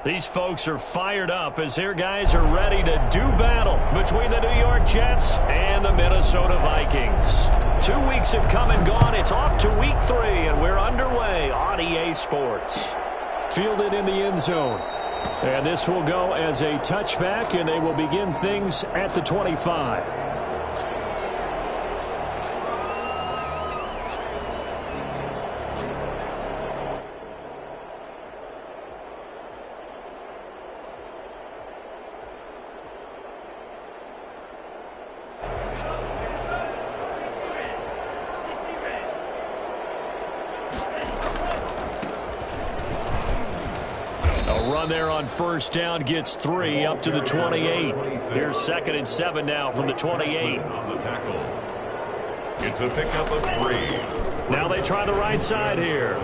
These folks are fired up as their guys are ready to do battle between the New York Jets and the Minnesota Vikings. 2 weeks have come and gone. It's off to week 3, and we're underway on EA Sports. Fielded in the end zone. And this will go as a touchback, and they will begin things at the 25. There on first down gets 3 up to the 28. Here's 2nd and 7 now from the 28. It's a pickup of 3. Now they try the right side here.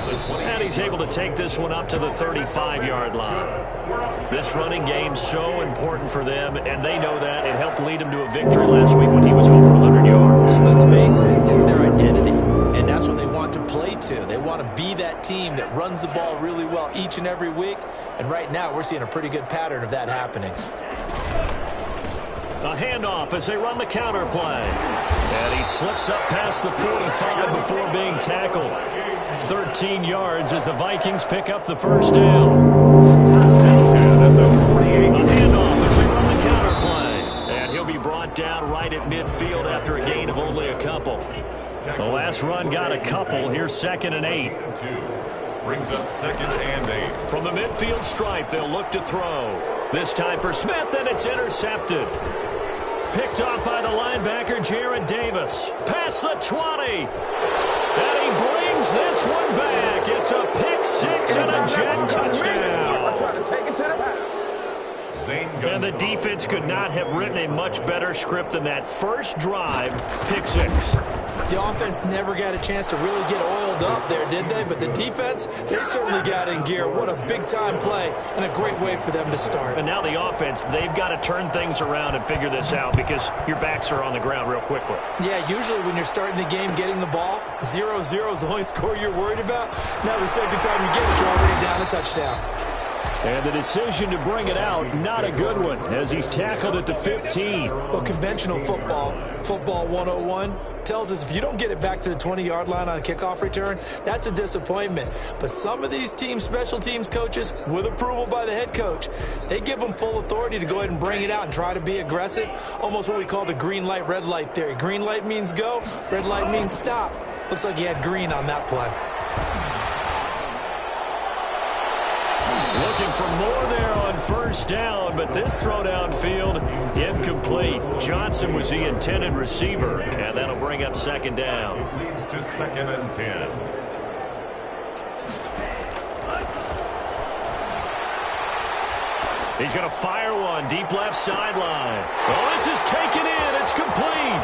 And he's able to take this one up to the 35-yard line. This running game's so important for them, and they know that. It helped lead him to a victory last week when he was over 100 yards. Let's face it, it's their identity, and that's what they want to play to. They want to be that team that runs the ball really well each and every week, and right now we're seeing a pretty good pattern of that happening. A handoff as they run the counter play. And he slips up past the 45 before being tackled. 13 yards as the Vikings pick up the first down. A handoff as they run the counter play. And he'll be brought down right at midfield after a gain of only a couple. The last run got a couple. Here's 2nd and 8. Brings up 2nd and 8. From the midfield stripe, they'll look to throw. This time for Smith, and it's intercepted. Picked off by the linebacker, Jarrad Davis. Past the 20. And he brings this one back. It's a pick 6 and a Jet touchdown. And the defense could not have written a much better script than that first drive, pick 6. The offense never got a chance to really get oiled up there, did they? But the defense, they certainly got in gear. What a big-time play and a great way for them to start. And now the offense, they've got to turn things around and figure this out because your backs are on the ground real quickly. Yeah, usually when you're starting the game getting the ball, 0-0 is the only score you're worried about. Now the second time you get it, you're already down a touchdown. And the decision to bring it out, not a good one, as he's tackled at the 15. Well, conventional football 101, tells us if you don't get it back to the 20-yard line on a kickoff return, that's a disappointment. But some of these special teams coaches, with approval by the head coach, they give them full authority to go ahead and bring it out and try to be aggressive, almost what we call the green light, red light theory. Green light means go, red light means stop. Looks like he had green on that play. Looking for more there on first down, but this throw downfield, incomplete. Johnson was the intended receiver, and that'll bring up 2nd down. Leads to 2nd and 10. He's going to fire one deep left sideline. Oh, this is taken in. It's complete.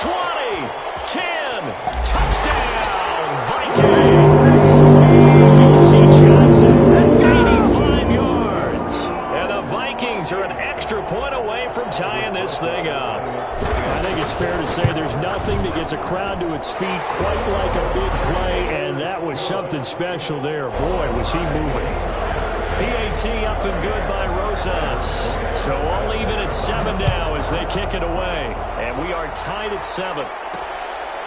20, 10, touchdown, Vikings. B.C. Johnson, 85 yards. And the Vikings are an extra point away from tying this thing up. I think it's fair to say there's nothing that gets a crowd to its feet quite like a big play, and that was something special there. Boy, was he moving. PAT up and good by Rosas. So all even at 7 now as they kick it away. And we are tied at 7.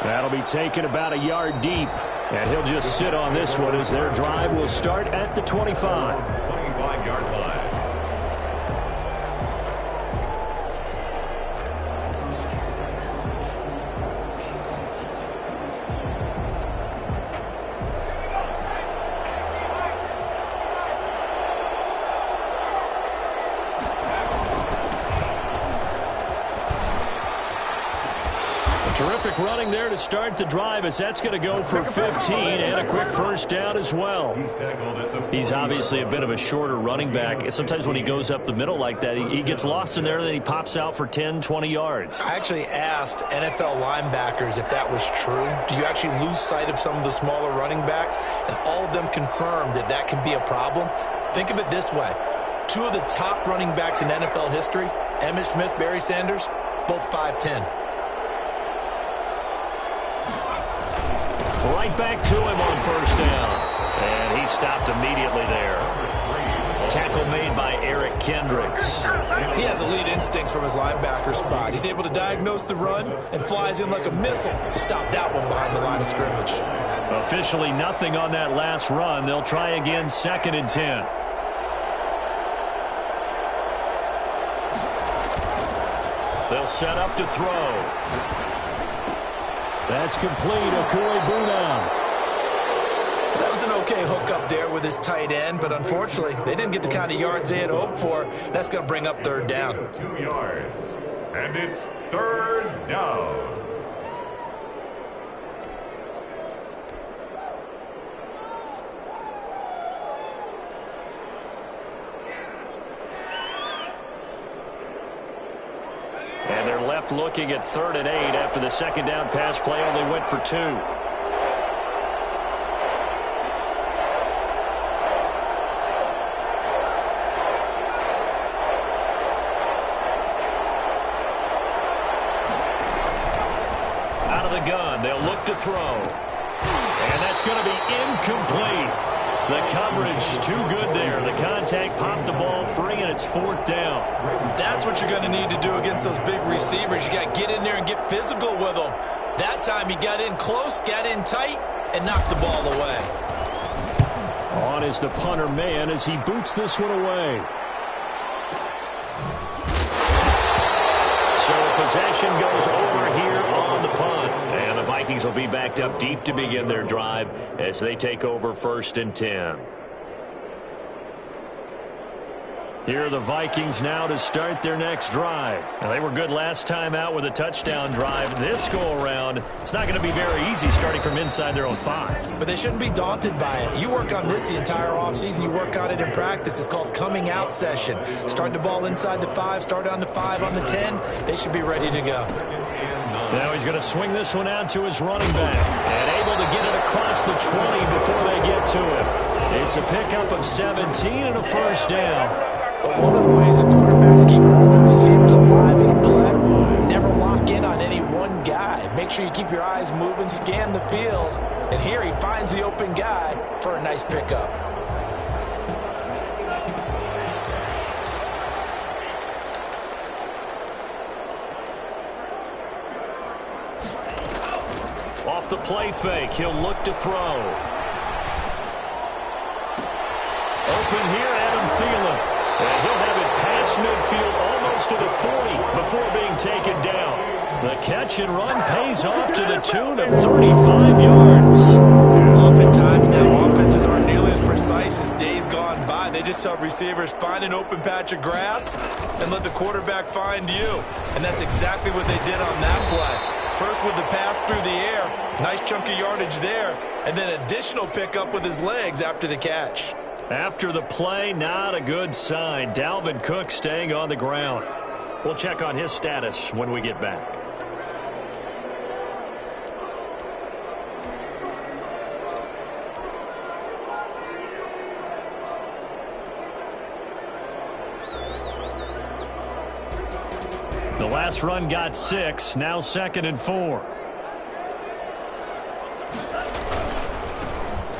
That'll be taken about a yard deep. And he'll just sit on this one as their drive will start at the 25. 25-yard line. Terrific running there to start the drive as that's going to go for 15 and a quick first down as well. He's obviously a bit of a shorter running back. Sometimes when he goes up the middle like that, he gets lost in there and then he pops out for 10, 20 yards. I actually asked NFL linebackers if that was true. Do you actually lose sight of some of the smaller running backs? And all of them confirmed that that can be a problem. Think of it this way. 2 of the top running backs in NFL history, Emmitt Smith, Barry Sanders, both 5'10". Right back to him on first down. And he stopped immediately there. tackle made by Eric Kendricks. He has elite instincts from his linebacker spot. He's able to diagnose the run and flies in like a missile to stop that one behind the line of scrimmage. Officially nothing on that last run. They'll try again, 2nd and 10. They'll set up to throw. That's complete. Okuegbunam. That was an okay hook up there with his tight end, but unfortunately, they didn't get the kind of yards they had hoped for. That's going to bring up 3rd down. 2 yards. And it's 3rd down. And they're left looking at 3rd and 8 after the 2nd down pass play only went for 2. Out of the gun, they'll look to throw. And that's going to be incomplete. The coverage too good there. The contact popped the ball free, and it's 4th down. That's what you're going to need to do against those big receivers. You got to get in there and get physical with them. That time he got in close, got in tight, and knocked the ball away. On is the punter man as he boots this one away. So possession goes over here on the punt. And the Vikings will be backed up deep to begin their drive as they take over 1st and 10. Here are the Vikings now to start their next drive. Now, they were good last time out with a touchdown drive. This go-around, it's not going to be very easy starting from inside their own 5. But they shouldn't be daunted by it. You work on this the entire offseason. You work on it in practice. It's called coming out session. Start the ball inside the 5, start on the 5 on the 10. They should be ready to go. Now he's going to swing this one out to his running back. And able to get it across the 20 before they get to him. It's a pickup of 17 and a 1st down. But one of the ways the quarterbacks keep all the receivers alive in a play, never lock in on any one guy. Make sure you keep your eyes moving, scan the field. And here he finds the open guy for a nice pickup. Off the play fake, he'll look to throw. Open here, Adam Thielen. And he'll have it past midfield almost to the 40 before being taken down. The catch and run pays off to the tune of 35 yards. Oftentimes now offenses aren't nearly as precise as days gone by. They just help receivers find an open patch of grass and let the quarterback find you. And that's exactly what they did on that play. First with the pass through the air, nice chunk of yardage there, and then additional pickup with his legs after the catch. After the play, not a good sign. Dalvin Cook staying on the ground. We'll check on his status when we get back. The last run got 6, now 2nd and 4.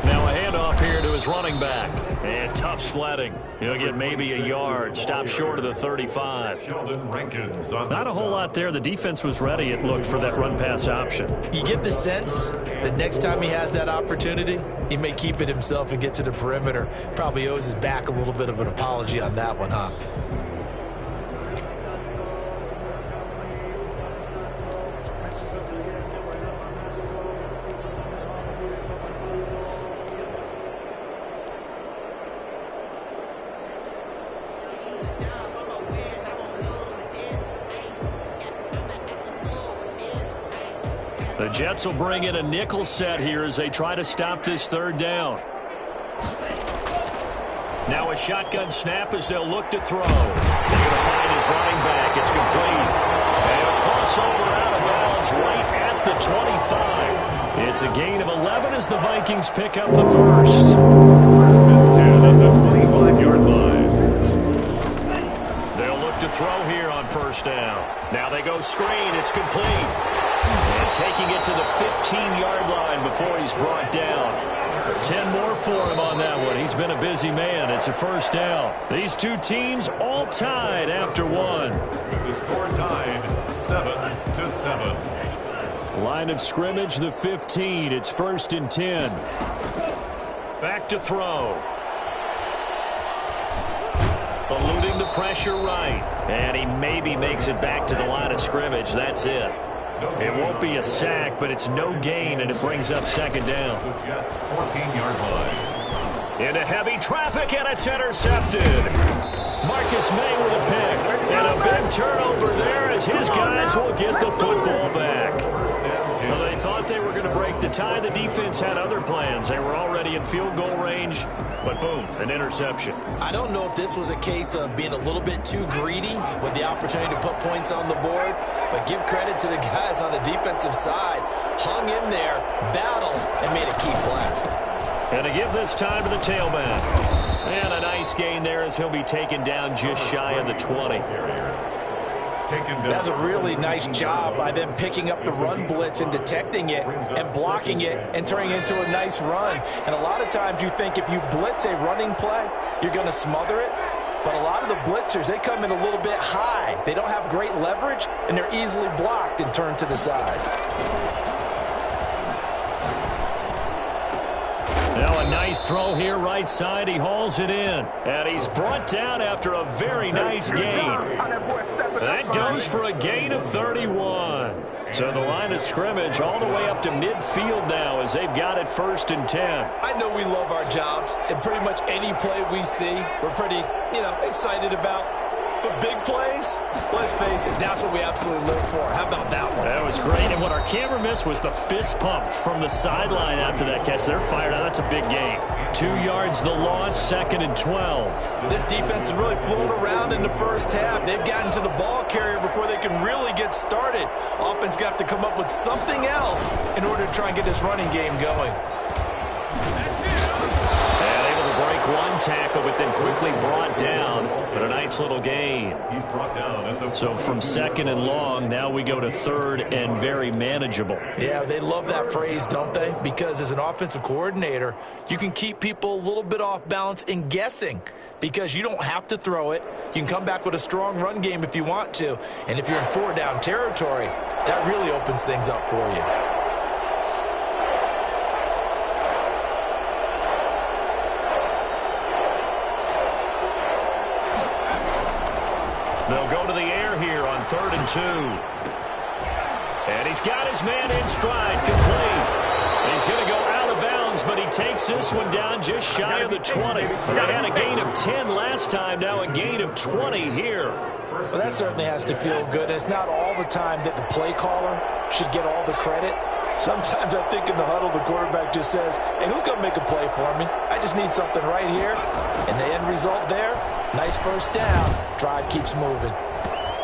Now a handoff here to his running back. And tough sledding. He'll get maybe a yard. Stop short of the 35. Sheldon Rankins on Not a whole lot there. The defense was ready, it looked, for that run-pass option. You get the sense that next time he has that opportunity, he may keep it himself and get to the perimeter. Probably owes his back a little bit of an apology on that one, huh? The Jets will bring in a nickel set here as they try to stop this 3rd down. Now a shotgun snap as they'll look to throw. They're going to find his running back. It's complete. And a crossover out of bounds right at the 25. It's a gain of 11 as the Vikings pick up the 1st. 1st and 10 at the 25-yard line. They'll look to throw here on 1st down. Now they go screen. It's complete. And taking it to the 15-yard line before he's brought down. 10 more for him on that one. He's been a busy man. It's a first down. These two teams all tied after one. With the score tied 7-7. Line of scrimmage, the 15. It's 1st and 10. Back to throw. Eluding the pressure right. And he maybe makes it back to the line of scrimmage. That's it. It won't be a sack, but it's no gain, and it brings up 2nd down. The Jets 14-yard line. Into heavy traffic, and it's intercepted. Marcus May with a pick. And a big turnover there as his guys will get the football back. Well, they thought they were going to break the tie. The defense had other plans. They were already in field goal range, but boom, an interception. I don't know if this was a case of being a little bit too greedy with the opportunity to put points on the board, but give credit to the guys on the defensive side. Hung in there, battled, and made a key play. And to give this time to the tailback. And a nice gain there as he'll be taken down just shy of the 20. That's a really nice job by them picking up the run blitz and detecting it and blocking it and turning it into a nice run. And a lot of times you think if you blitz a running play, you're going to smother it. But a lot of the blitzers, they come in a little bit high. They don't have great leverage, and they're easily blocked and turned to the side. Now a nice throw here right side. He hauls it in. And he's brought down after a very nice gain. That goes for a gain of 31. So the line of scrimmage all the way up to midfield now as they've got it 1st and 10. I know we love our jobs, and pretty much any play we see, we're pretty, excited about. But big plays, let's face it, that's what we absolutely live for. How about that one? That was great, and what our camera missed was the fist pump from the sideline after that catch. They're fired out. That's a big gain. 2 yards the loss, 2nd and 12. This defense has really flown around in the first half. They've gotten to the ball carrier before they can really get started. Offense got to come up with something else in order to try and get this running game going. And able to break one tackle, but then quickly brought down. But a nice little gain. He's brought down at the So from 2nd and long, now we go to 3rd and very manageable. Yeah, they love that phrase, don't they? Because as an offensive coordinator, you can keep people a little bit off balance and guessing because you don't have to throw it. You can come back with a strong run game if you want to. And if you're in 4-down territory, that really opens things up for you. They'll go to the air here on 3rd and 2. And he's got his man in stride, complete. He's going to go out of bounds, but he takes this one down just shy of the 20. They had a gain of 10 last time, now a gain of 20 here. Well, that certainly has to feel good. It's not all the time that the play caller should get all the credit. Sometimes I think in the huddle, the quarterback just says, hey, who's going to make a play for me? I just need something right here. And the end result there, nice first down. Drive keeps moving.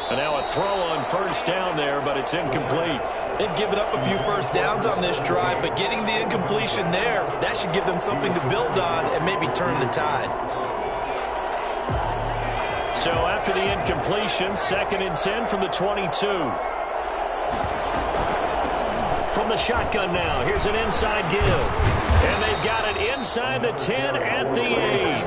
And now a throw on 1st down there, but it's incomplete. They've given up a few first downs on this drive, but getting the incompletion there, that should give them something to build on and maybe turn the tide. So after the incompletion, 2nd and 10 from the 22. From the shotgun now, here's an inside give. And they've got it inside the 10 at the 8.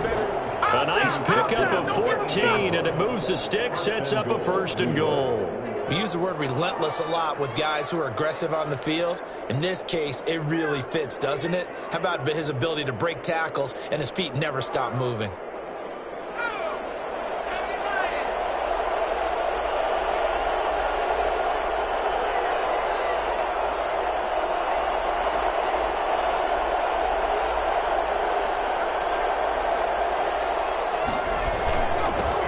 A nice pickup of 14, and it moves the stick, sets up a 1st and goal. We use the word relentless a lot with guys who are aggressive on the field. In this case, it really fits, doesn't it? How about his ability to break tackles and his feet never stop moving?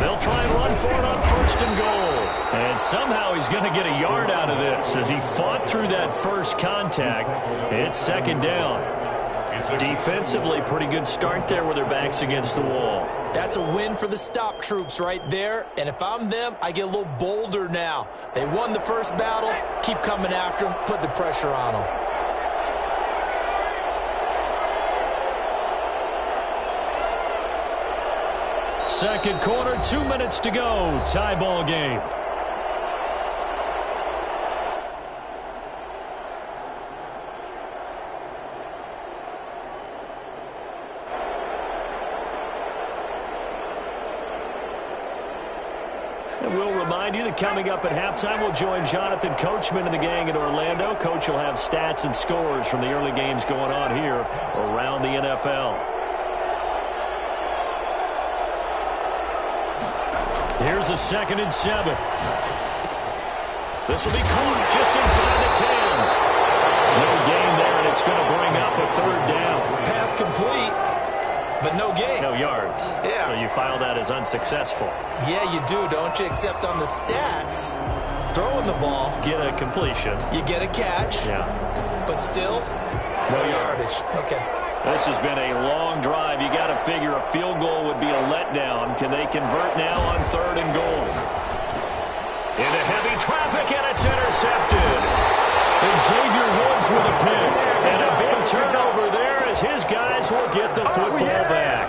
They'll try and run for it on 1st and goal. And somehow he's going to get a yard out of this as he fought through that first contact. It's 2nd down. Defensively, pretty good start there with their backs against the wall. That's a win for the stop troops right there. And if I'm them, I get a little bolder now. They won the first battle. Keep coming after them. Put the pressure on them. Second quarter, 2 minutes to go. Tie ball game. And we'll remind you that coming up at halftime, we'll join Jonathan Coachman and the gang in Orlando. Coach will have stats and scores from the early games going on here around the NFL. Here's a 2nd and 7. This will be caught just inside the 10. No gain there, and it's going to bring up a 3rd down. Pass complete, but no gain. No yards. Yeah. So you file that as unsuccessful. Yeah, you do, don't you? Except on the stats, throwing the ball, Get a completion. you get a catch, Yeah. but still, No yards. Okay. This has been a long drive. You got to figure a field goal would be a letdown. Can they convert now on 3rd and goal? Into heavy traffic, and it's intercepted. And Xavier Woods with a pick. And a big turnover there as his guys will get the football back.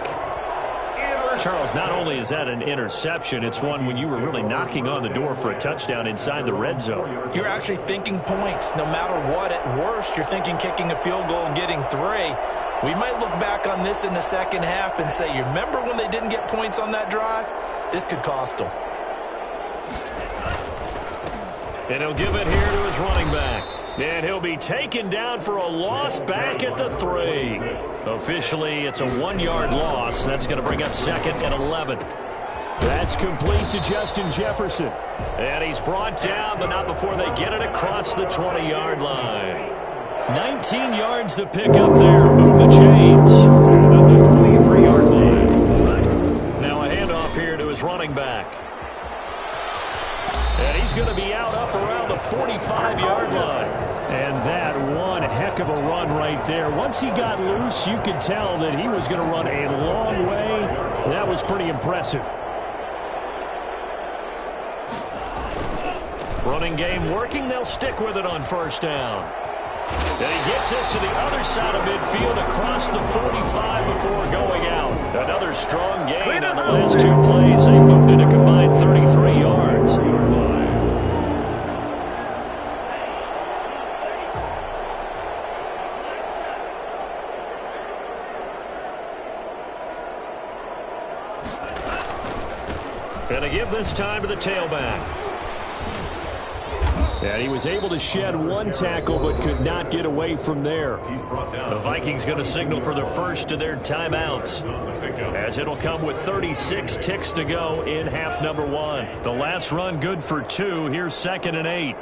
Charles, not only is that an interception, it's one when you were really knocking on the door for a touchdown inside the red zone. You're actually thinking points. No matter what, at worst, you're thinking kicking a field goal and getting 3. We might look back on this in the second half and say, you remember when they didn't get points on that drive? This could cost them. And he'll give it here to his running back. And he'll be taken down for a loss back at the 3. Officially, it's a 1-yard loss. That's going to bring up 2nd and 11. That's complete to Justin Jefferson. And he's brought down, but not before they get it across the 20-yard line. 19 yards to pick up there. Move the chains. At the 23-yard line. Now a handoff here to his running back. And he's going to be out up around the 45-yard line. And that one heck of a run right there. Once he got loose, you could tell that he was going to run a long way. That was pretty impressive. Running game working. They'll stick with it on 1st down. And he gets us to the other side of midfield across the 45 before going out. Another strong gain on the last 2 plays. They moved it a combined 33 yards. And a give this time to the tailback. And he was able to shed 1 tackle but could not get away from there. The Vikings going to signal for the first of their timeouts, as it'll come with 36 ticks to go in half number 1. The last run good for 2. Here's 2nd and 8.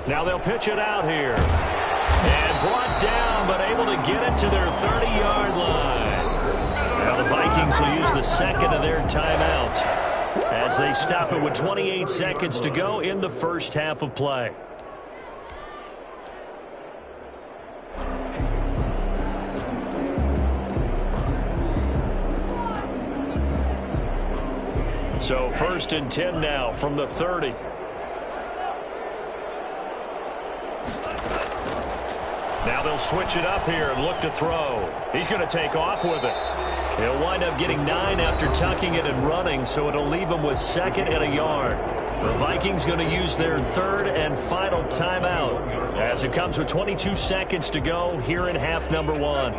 Now they'll pitch it out here. And brought down, but able to get it to their 30-yard line. Now the Vikings will use the 2nd of their timeouts as they stop it with 28 seconds to go in the first half of play. So 1st and 10 now from the 30. Now they'll switch it up here and look to throw. He's going to take off with it. He'll wind up getting 9 after tucking it and running, so it'll leave him with 2nd and a yard. The Vikings going to use their 3rd and final timeout as it comes with 22 seconds to go here in half number 1.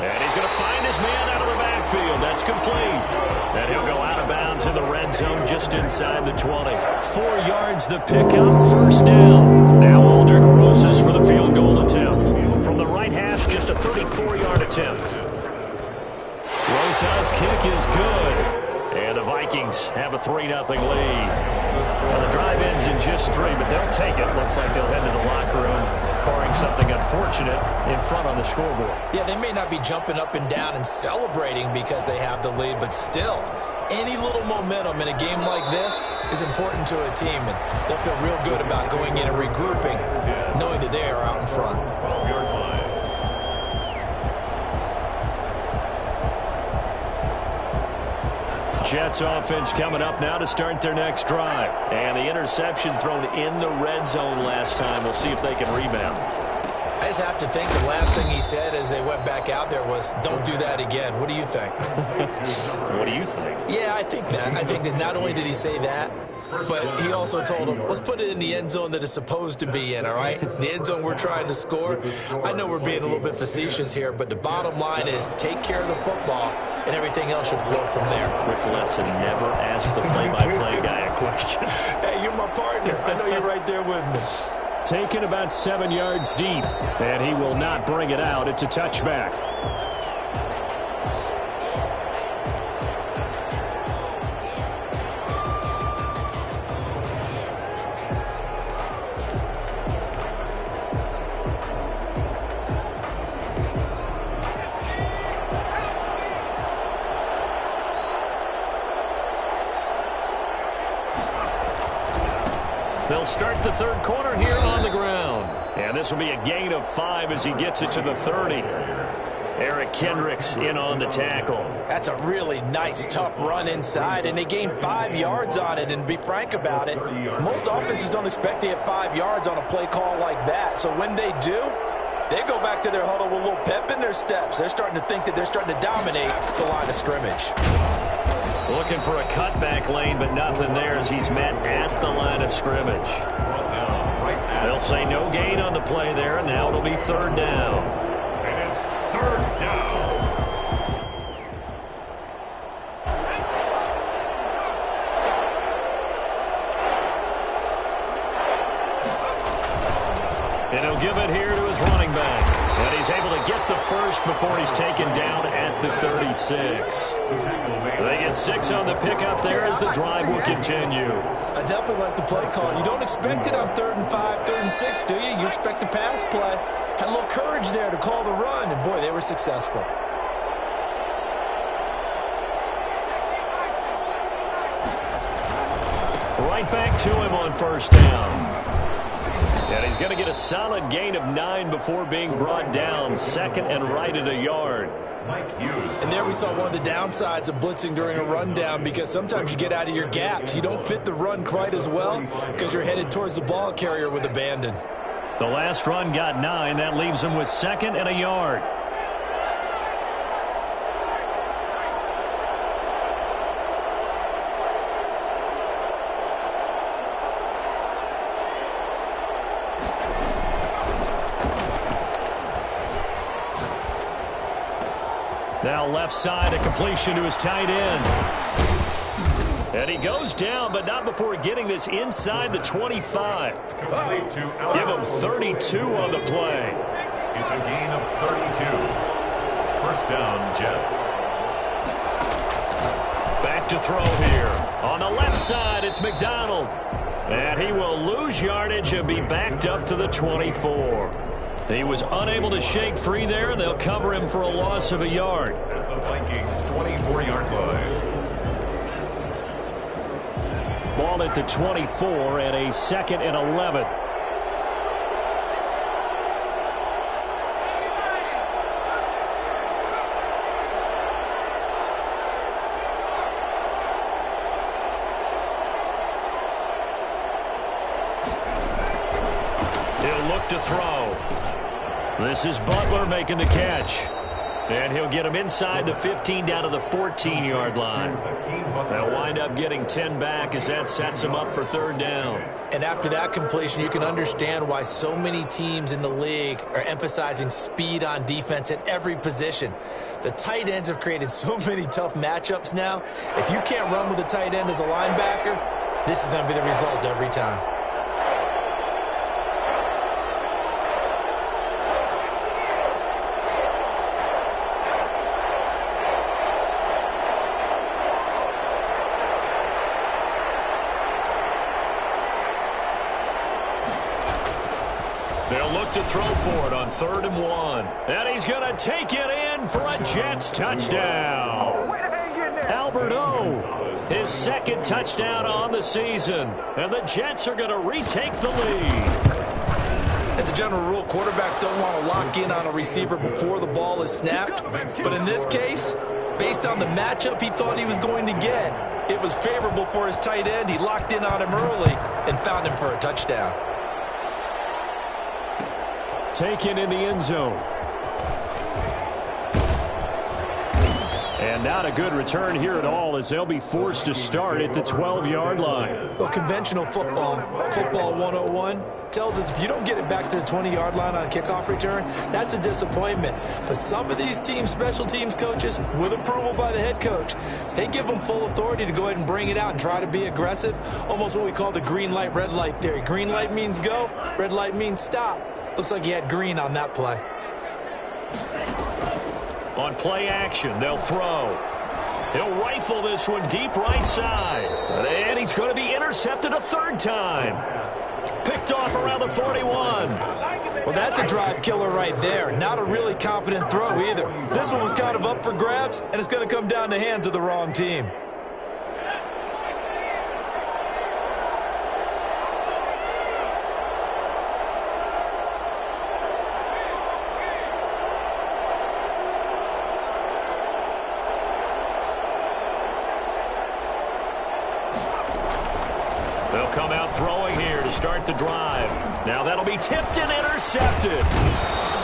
And he's going to find his man out of the backfield. That's complete. And he'll go out of bounds in the red zone just inside the 20. 4 yards the pickup, 1st down. Now Aldrick Rosas for the field goal attempt. From the right hash, just a 34-yard attempt. Rosas' kick is good. And the Vikings have a 3-0 lead. Well, the drive ends in just 3, but they'll take it. Looks like they'll head to the locker room, barring something unfortunate in front on the scoreboard. Yeah, they may not be jumping up and down and celebrating because they have the lead, but still, any little momentum in a game like this is important to a team, and they'll feel real good about going in and regrouping, knowing that they are out in front. Jets offense coming up now to start their next drive. And the interception thrown in the red zone last time. We'll see if they can rebound. I just have to think the last thing he said as they went back out there was, don't do that again. What do you think? What do you think? Yeah, I think that. I think that not only did he say that, but he also told him, let's put it in the end zone that it's supposed to be in, all right? The end zone we're trying to score. I know we're being a little bit facetious here, but the bottom line is take care of the football, and everything else should flow from there. Quick lesson, never ask the play-by-play guy a question. Hey, you're my partner. I know you're right there with me. Taken about 7 yards deep, and he will not bring it out. It's a touchback. They'll start the third quarter here on the ground. And this will be a gain of 5 as he gets it to the 30. Eric Kendricks in on the tackle. That's a really nice, tough run inside, and they gained 5 yards on it. And to be frank about it, most offenses don't expect to get 5 yards on a play call like that. So when they do, they go back to their huddle with a little pep in their steps. They're starting to think that they're starting to dominate the line of scrimmage. Looking for a cutback lane, but nothing there as he's met at the line of scrimmage. They'll say no gain on the play there, and now it'll be third down. And it's third down. And he'll give it here to his running back. And he's able to get the first before he's taken down at the 36. They get 6 on the pickup there as the drive will continue. I definitely like the play call. You don't expect it on 3rd and 5, 3rd and 6, do you? You expect a pass play. Had a little courage there to call the run, and boy, they were successful. Right back to him on first down. And he's going to get a solid gain of 9 before being brought down. Second and right at a yard. And there we saw one of the downsides of blitzing during a rundown, because sometimes you get out of your gaps. You don't fit the run quite as well because you're headed towards the ball carrier with abandon. The last run got 9. That leaves him with 2nd and a yard. Now left side, a completion to his tight end. And he goes down, but not before getting this inside the 25. Give him 32 on the play. It's a gain of 32. First down, Jets. Back to throw here. On the left side, it's McDonald. And he will lose yardage and be backed up to the 24. He was unable to shake free there, and they'll cover him for a loss of a yard. At the Vikings' 24-yard line. Ball at the 24 and a 2nd and 11. He'll look to throw. This is Butler making the catch. And he'll get him inside the 15 down to the 14-yard line. They'll wind up getting 10 back as that sets him up for third down. And after that completion, you can understand why so many teams in the league are emphasizing speed on defense at every position. The tight ends have created so many tough matchups now. If you can't run with a tight end as a linebacker, this is going to be the result every time. They'll look to throw for it on 3rd and 1. And he's going to take it in for a Jets touchdown. Albert O, his 2nd touchdown on the season. And the Jets are going to retake the lead. As a general rule, quarterbacks don't want to lock in on a receiver before the ball is snapped. But in this case, based on the matchup he thought he was going to get, it was favorable for his tight end. He locked in on him early and found him for a touchdown. taken in the end zone. And not a good return here at all, as they'll be forced to start at the 12-yard line. Well, conventional football 101, tells us if you don't get it back to the 20-yard line on a kickoff return, that's a disappointment. But some of these teams, special teams coaches, with approval by the head coach, they give them full authority to go ahead and bring it out and try to be aggressive, almost what we call the green light, red light theory. Green light means go, red light means stop. Looks like he had green on that play. On play action, they'll throw. He'll rifle this one deep right side. And he's going to be intercepted a third time. Picked off around the 41. Well, that's a drive killer right there. Not a really confident throw either. This one was kind of up for grabs, and it's going to come down the hands of the wrong team. They'll come out throwing here to start the drive. Now that'll be tipped and intercepted.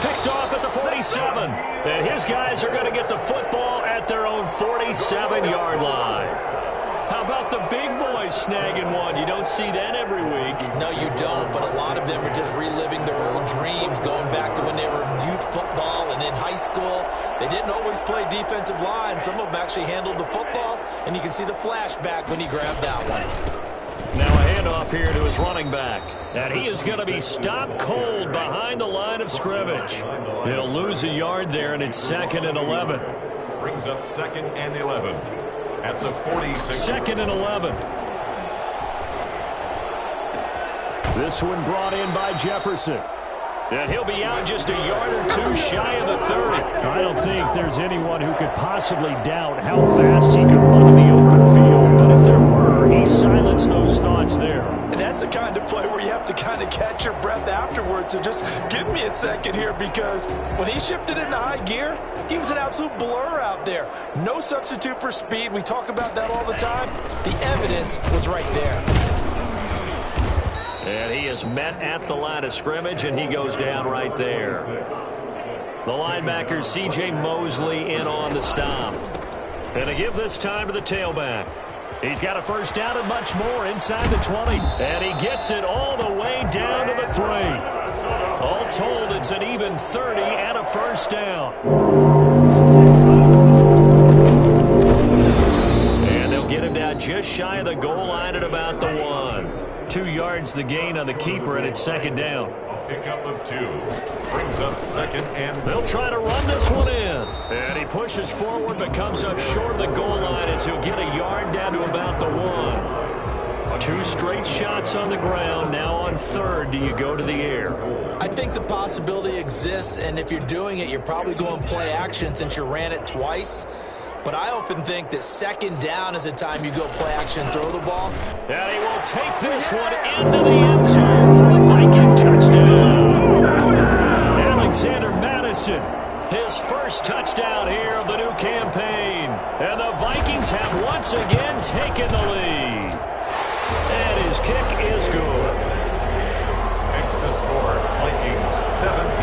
Picked off at the 47. And his guys are going to get the football at their own 47-yard line. How about the big boys snagging one? You don't see that every week. No, you don't, but a lot of them are just reliving their old dreams, going back to when they were in youth football and in high school. They didn't always play defensive line. Some of them actually handled the football, and you can see the flashback when he grabbed that one. Now a handoff here to his running back. And he is going to be stopped cold behind the line of scrimmage. He'll lose a yard there, and it's 2nd and 11. Brings up 2nd and 11 at the 46. 2nd and 11. This one brought in by Jefferson. And he'll be out just a yard or two shy of the 30. I don't think there's anyone who could possibly doubt how fast he could run in the open field. But if there were, he silenced those thoughts there. And that's the kind of play where you have to kind of catch your breath afterwards. So just give me a second here, because when he shifted into high gear, he was an absolute blur out there. No substitute for speed. We talk about that all the time. The evidence was right there. And he is met at the line of scrimmage, and he goes down right there. The linebacker, C.J. Mosley, in on the stop. And to give this time to the tailback. He's got a first down and much more inside the 20. And he gets it all the way down to the 3. All told, it's an even 30 and a first down. And they'll get him down just shy of the goal line at about the 1. 2 yards the gain on the keeper, and it's 2nd down. A pickup of 2. Brings up 2nd and... They'll try to run this one in. And he pushes forward but comes up short of the goal line as he'll get a yard down to about the 1. 2 straight shots on the ground. Now on 3rd, do you go to the air? I think the possibility exists, and if you're doing it, you're probably going play action since you ran it twice. But I often think that 2nd down is a time you go play action, throw the ball. And he will take this one into the end zone for a Viking touchdown. Alexander Madison, his first touchdown here of the new campaign. And the Vikings have once again taken the lead. And his kick is good. Makes the score Vikings 17.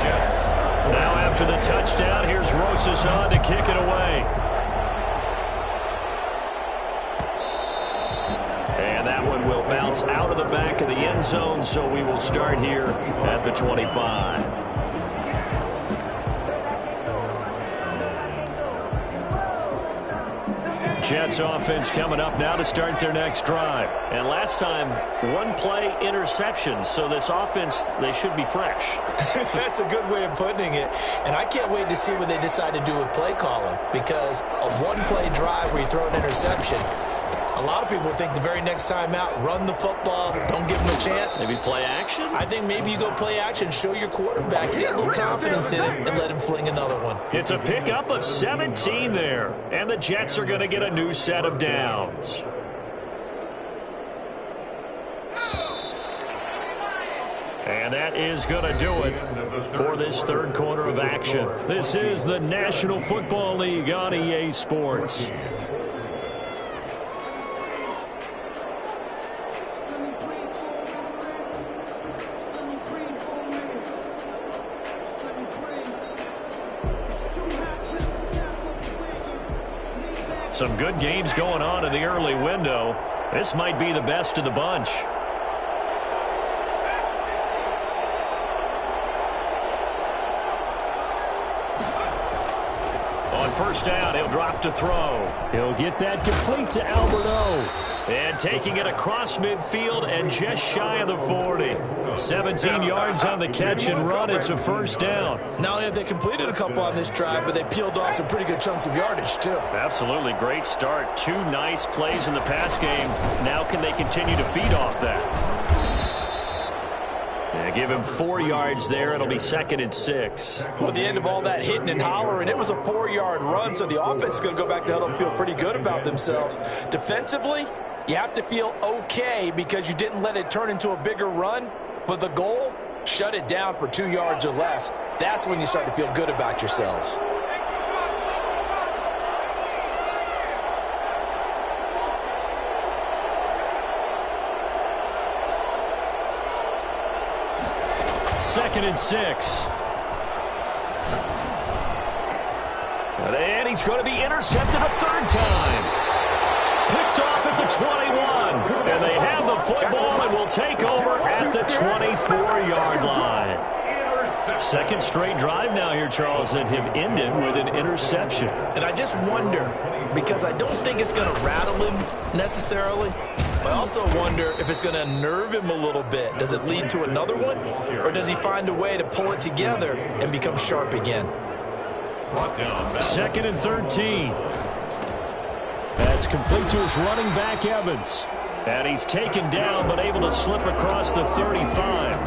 Jets. Now after the touchdown, here's Rosas on to kick it away. And that one will bounce out of the back of the end zone, so we will start here at the 25. Jets offense coming up now to start their next drive. And last time, 1 play interception, so this offense, they should be fresh. That's a good way of putting it. And I can't wait to see what they decide to do with play calling, because a 1-play drive where you throw an interception, a lot of people think the very next time out, run the football, don't give them a chance. Maybe play action? I think maybe you go play action, show your quarterback, get a little confidence in him, and let him fling another one. It's a pickup of 17 there, and the Jets are going to get a new set of downs. And that is going to do it for this 3rd quarter of action. This is the National Football League on EA Sports. Some good games going on in the early window. This might be the best of the bunch. On first down, he'll drop to throw. He'll get that complete to Alberto. And taking it across midfield and just shy of the 40. 17 yards on the catch and run. It's a first down. Not only have they completed a couple on this drive, but they peeled off some pretty good chunks of yardage, too. Absolutely great start. 2 nice plays in the pass game. Now can they continue to feed off that? Yeah, give him 4 yards there. It'll be 2nd and 6. Well, at the end of all that hitting and hollering, it was a 4-yard run, so the offense is going to go back to huddle and feel pretty good about themselves. Defensively, you have to feel okay because you didn't let it turn into a bigger run, but the goal, shut it down for 2 yards or less. That's when you start to feel good about yourselves. Second and 6. And he's going to be intercepted a third time. Picked off at the 21. And they have the football and will take over at the 24-yard line. Second straight drive now here, Charles, that have ended with an interception. And I just wonder, because I don't think it's going to rattle him necessarily, I also wonder if it's going to nerve him a little bit. Does it lead to another one? Or does he find a way to pull it together and become sharp again? 2nd and 13. That's complete to his running back, Evans. And he's taken down but able to slip across the 35.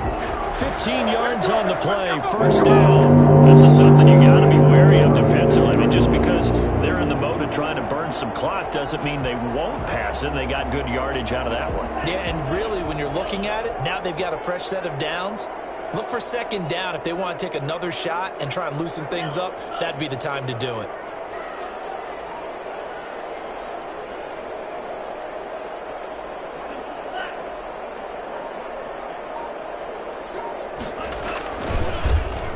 15 yards on the play, first down. This is something you got to be wary of defensively. I mean, just because they're in the mode of trying to burn some clock doesn't mean they won't pass it. They got good yardage out of that one. Yeah, and really, when you're looking at it, now they've got a fresh set of downs. Look for second down if they want to take another shot and try and loosen things up. That'd be the time to do it.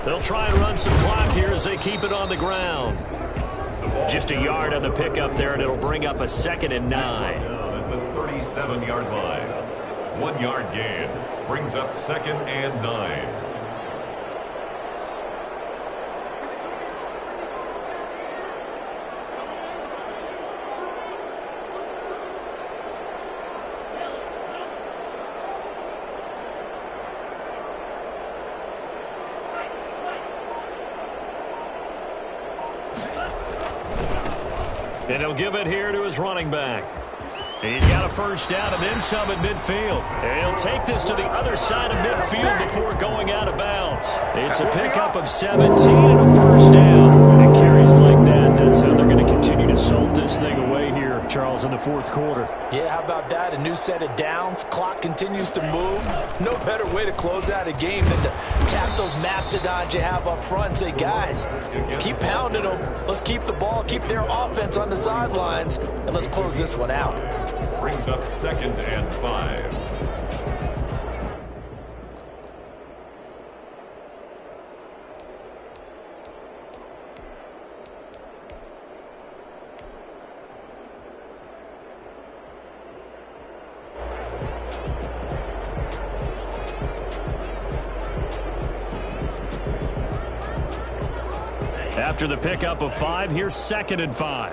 They'll try and run some clock here as they keep it on the ground. Just a yard on the pickup there, and it'll bring up a 2nd and 9. At the 37-yard line. 1 yard gain brings up 2nd and 9. And he'll give it here to his running back. He's got a first down and then some at midfield. And he'll take this to the other side of midfield before going out of bounds. It's a pickup of 17 and a first down. And carries like that, that's how they're going to continue to salt this thing away here, Charles, in the 4th quarter. Yeah, how about that? A new set of downs. Clock continues to move. No better way to close out a game than to tap those mastodons you have up front and say, guys, keep pounding them. Let's keep the ball, keep their offense on the sidelines, and let's close this one out. Brings up 2nd and 5. After the pickup of 5, here's 2nd and 5.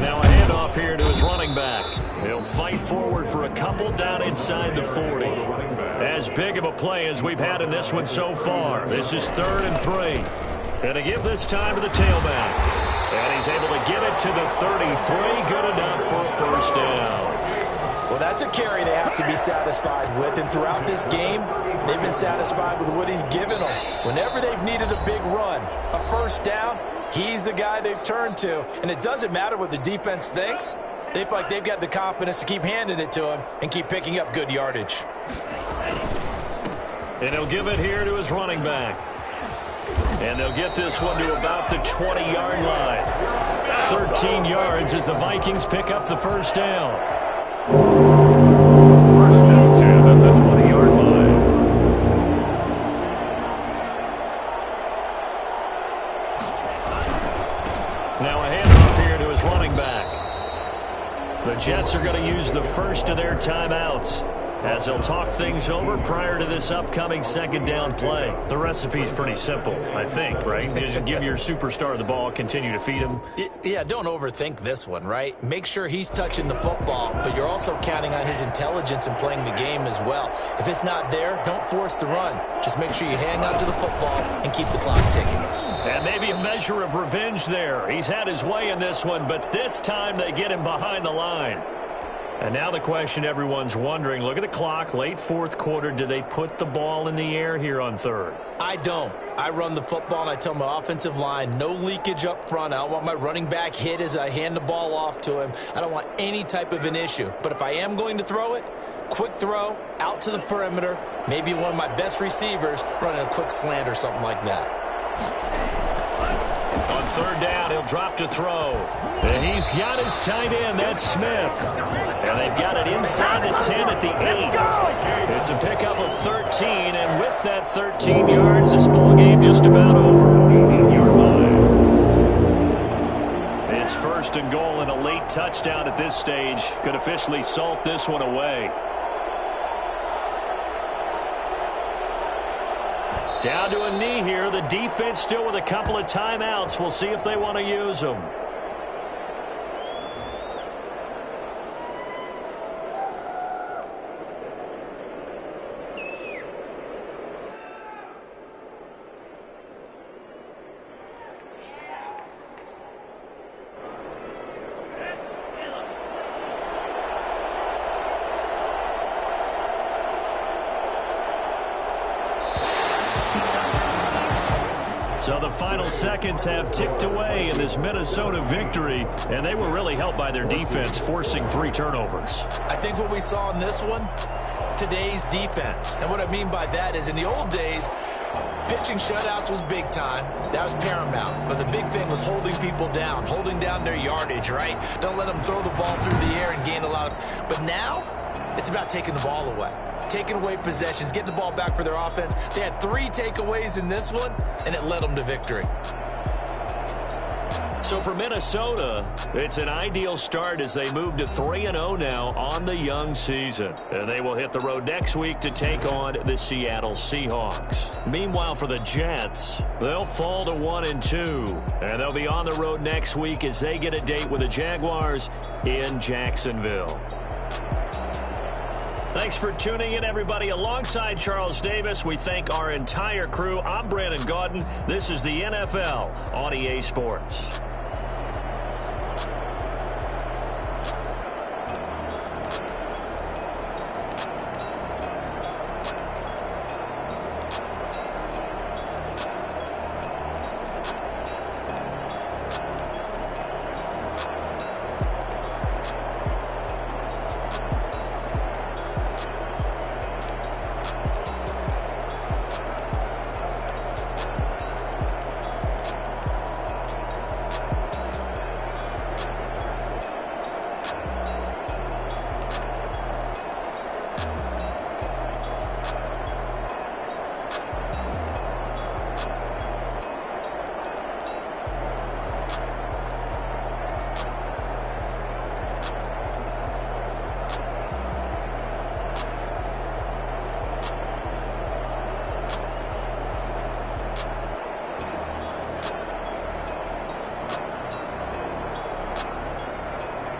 Now a handoff here to his running back. He'll fight forward for a couple down inside the 40. As big of a play as we've had in this one so far. This is 3rd and 3. And to give this time to the tailback. And he's able to get it to the 33. Good enough for a first down. Well, that's a carry they have to be satisfied with. And throughout this game, they've been satisfied with what he's given them. Whenever they've needed a big run, a first down, he's the guy they've turned to. And it doesn't matter what the defense thinks. They feel like they've got the confidence to keep handing it to him and keep picking up good yardage. And he'll give it here to his running back. And they'll get this one to about the 20-yard line. 13 yards as the Vikings pick up the first down. 1st and 10 at the 20-yard line. Now a handoff here to his running back. The Jets are going to use the first of their timeouts as they'll talk things over prior to this upcoming second down play. The recipe's pretty simple, I think, right? Just give your superstar the ball, continue to feed him. Yeah, don't overthink this one, right? Make sure he's touching the football, but you're also counting on his intelligence in playing the game as well. If it's not there, don't force the run. Just make sure you hang on to the football and keep the clock ticking. And maybe a measure of revenge there. He's had his way in this one, but this time they get him behind the line. And now the question everyone's wondering, look at the clock, late fourth quarter, do they put the ball in the air here on third? I don't. I run the football and I tell my offensive line, no leakage up front. I don't want my running back hit as I hand the ball off to him. I don't want any type of an issue. But if I am going to throw it, quick throw, out to the perimeter, maybe one of my best receivers running a quick slant or something like that. On third down, he'll drop to throw. And he's got his tight end, that's Smith. And they've got it inside the 10 at the 8. It's a pickup of 13, and with that 13 yards, this ball game just about over. It's first and goal and a late touchdown at this stage. Could officially salt this one away. Down to a knee here. The defense still with a couple of timeouts. We'll see if they want to use them. So the final seconds have ticked away in this Minnesota victory, and they were really helped by their defense, forcing 3 turnovers. I think what we saw in this one, today's defense. And what I mean by that is in the old days, pitching shutouts was big time. That was paramount. But the big thing was holding people down, holding down their yardage, right? Don't let them throw the ball through the air and gain a lot of... But now, it's about taking the ball away. Taking away possessions, getting the ball back for their offense. They had 3 takeaways in this one, and it led them to victory. So for Minnesota, it's an ideal start as they move to 3-0 now on the young season. And they will hit the road next week to take on the Seattle Seahawks. Meanwhile, for the Jets, they'll fall to 1-2. And they'll be on the road next week as they get a date with the Jaguars in Jacksonville. Thanks for tuning in, everybody. Alongside Charles Davis, we thank our entire crew. I'm Brandon Gaudin. This is the NFL on EA Sports.